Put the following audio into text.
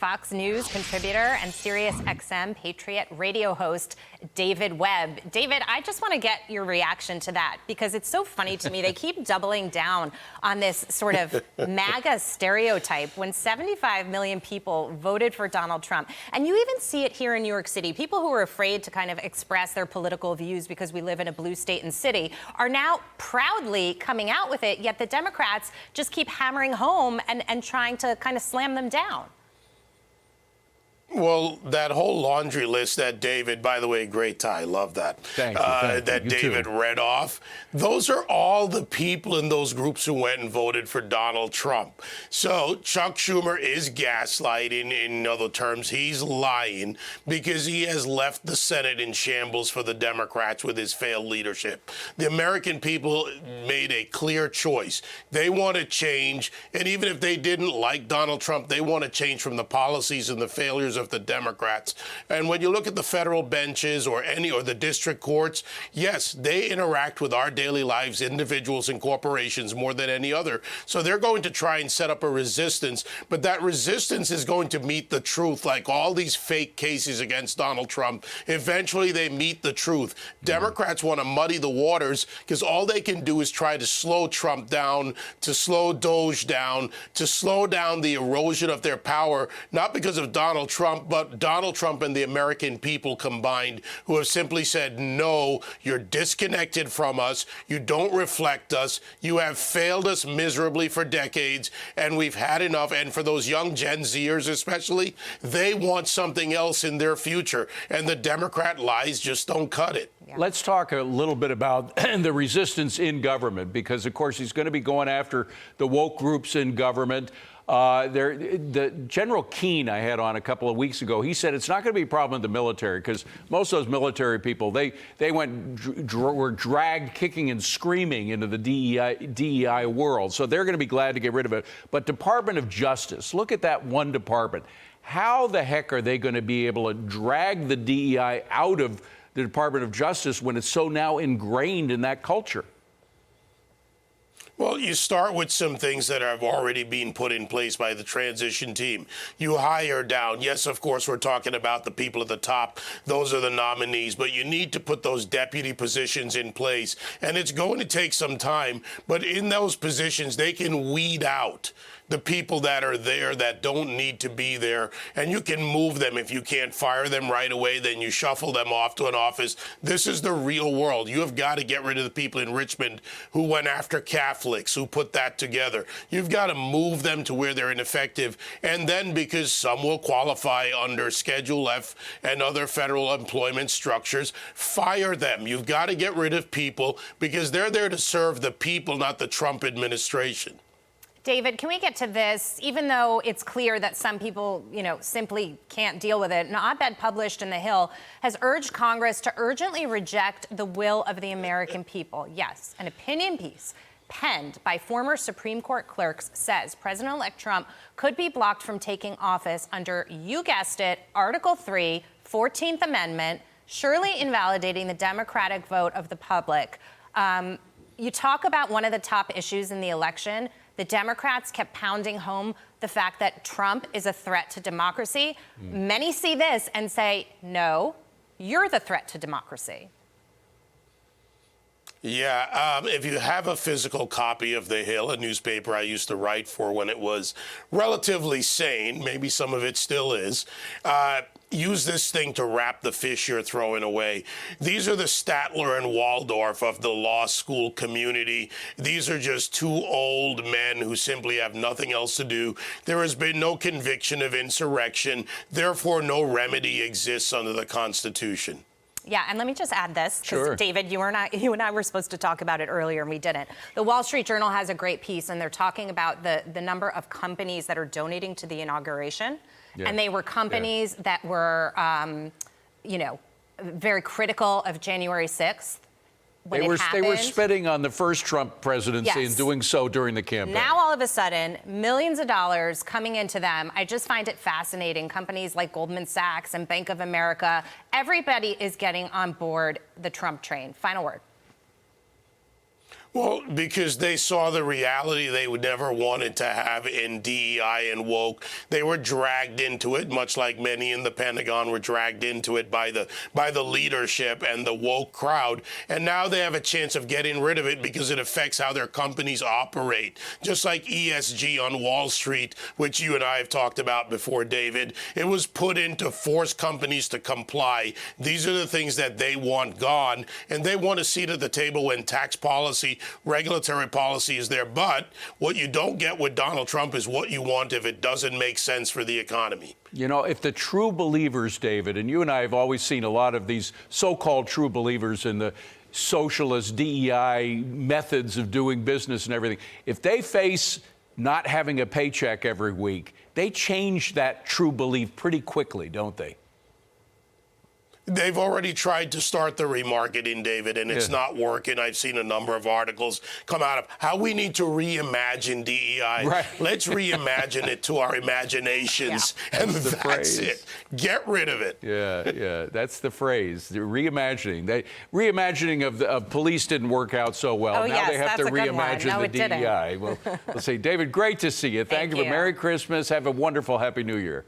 Fox News contributor and Sirius XM Patriot radio host David Webb. David, I just want to get your reaction to that because it's so funny to me. They keep doubling down on this sort of MAGA stereotype when 75 million people voted for Donald Trump. And you even see it here in New York City. People who are afraid to kind of express their political views because we live in a blue state and city are now proudly coming out with it, yet the Democrats just keep hammering home and trying to kind of slam them down. Well, that whole laundry list that David, by the way, great tie, love that. Thank you. That David read off. Those are all the people in those groups who went and voted for Donald Trump. So Chuck Schumer is gaslighting. In other terms, he's lying because he has left the Senate in shambles for the Democrats with his failed leadership. The American people made a clear choice. They want to change. And even if they didn't like Donald Trump, they want to change from the policies and the failures of the Democrats. And when you look at the federal benches or the district courts, yes, they interact with our daily lives, individuals and corporations more than any other. So they're going to try and set up a resistance, but that resistance is going to meet the truth. Like all these fake cases against Donald Trump, eventually they meet the truth. Democrats want to muddy the waters because all they can do is try to slow Trump down, to slow Doge down, to slow down the erosion of their power, not because of Donald Trump, but Donald Trump and the American people combined, who have simply said, no, you're disconnected from us. You don't reflect us. You have failed us miserably for decades, and we've had enough. And for those young Gen Zers especially, they want something else in their future. And the Democrat lies just don't cut it. Yeah. Let's talk a little bit about the resistance in government, because, of course, he's going to be going after the woke groups in government. The General Keane I had on a couple of weeks ago, he said it's not going to be a problem in the military because most of those military people, they were dragged kicking and screaming into the DEI world. So they're going to be glad to get rid of it. But Department of Justice, look at that one department. How the heck are they going to be able to drag the DEI out of the Department of Justice when it's so now ingrained in that culture? Well, you start with some things that have already been put in place by the transition team. You hire down. Yes, of course, we're talking about the people at the top. Those are the nominees. But you need to put those deputy positions in place. And it's going to take some time. But in those positions, they can weed out the people that are there that don't need to be there, and you can move them. If you can't fire them right away, then you shuffle them off to an office. This is the real world. You have got to get rid of the people in Richmond who went after Catholics, who put that together. You've got to move them to where they're ineffective, and then because some will qualify under Schedule F and other federal employment structures, fire them. You've got to get rid of people because they're there to serve the people, not the Trump administration. David, can we get to this? Even though it's clear that some people, simply can't deal with it, an op-ed published in The Hill has urged Congress to urgently reject the will of the American people. Yes, an opinion piece penned by former Supreme Court clerks says President-elect Trump could be blocked from taking office under, you guessed it, Article 3, 14th Amendment, surely invalidating the democratic vote of the public. You talk about one of the top issues in the election. The Democrats kept pounding home the fact that Trump is a threat to democracy. Many see this and say, no, you're the threat to democracy. Yeah, if you have a physical copy of The Hill, a newspaper I used to write for when it was relatively sane, maybe some of it still is, use this thing to wrap the fish you're throwing away. These are the Statler and Waldorf of the law school community. These are just two old men who simply have nothing else to do. There has been no conviction of insurrection. Therefore, no remedy exists under the Constitution. Yeah, and let me just add this, because Sure. David, you and I were supposed to talk about it earlier, and we didn't. The Wall Street Journal has a great piece, and they're talking about the number of companies that are donating to the inauguration. Yeah. And they were companies that were, very critical of January 6th. They were spitting on the first Trump presidency and doing so during the campaign. Now, all of a sudden, millions of dollars coming into them. I just find it fascinating. Companies like Goldman Sachs and Bank of America, everybody is getting on board the Trump train. Final word. Well, because they saw the reality they would never wanted to have in DEI and woke. They were dragged into it, much like many in the Pentagon were dragged into it by the leadership and the woke crowd. And now they have a chance of getting rid of it because it affects how their companies operate. Just like ESG on Wall Street, which you and I have talked about before, David, it was put in to force companies to comply. These are the things that they want gone, and they want a seat at the table when tax policy, regulatory policy is there. But what you don't get with Donald Trump is what you want if it doesn't make sense for the economy. You know, if the true believers, David, and you and I have always seen a lot of these so-called true believers in the socialist DEI methods of doing business and everything, if they face not having a paycheck every week, they change that true belief pretty quickly, don't they? They've already tried to start the remarketing, David, and it's not working. I've seen a number of articles come out of how we need to reimagine DEI. Right. Let's reimagine it to our imaginations, and that's it. Get rid of it. Yeah, that's the phrase. The reimagining. Reimagining of police didn't work out so well. Oh, now yes, they have to that's a good one. reimagine No, the it didn't. DEI. Well, let's see. David, great to see you. Thank you. you. Merry Christmas. Have a wonderful, Happy New Year.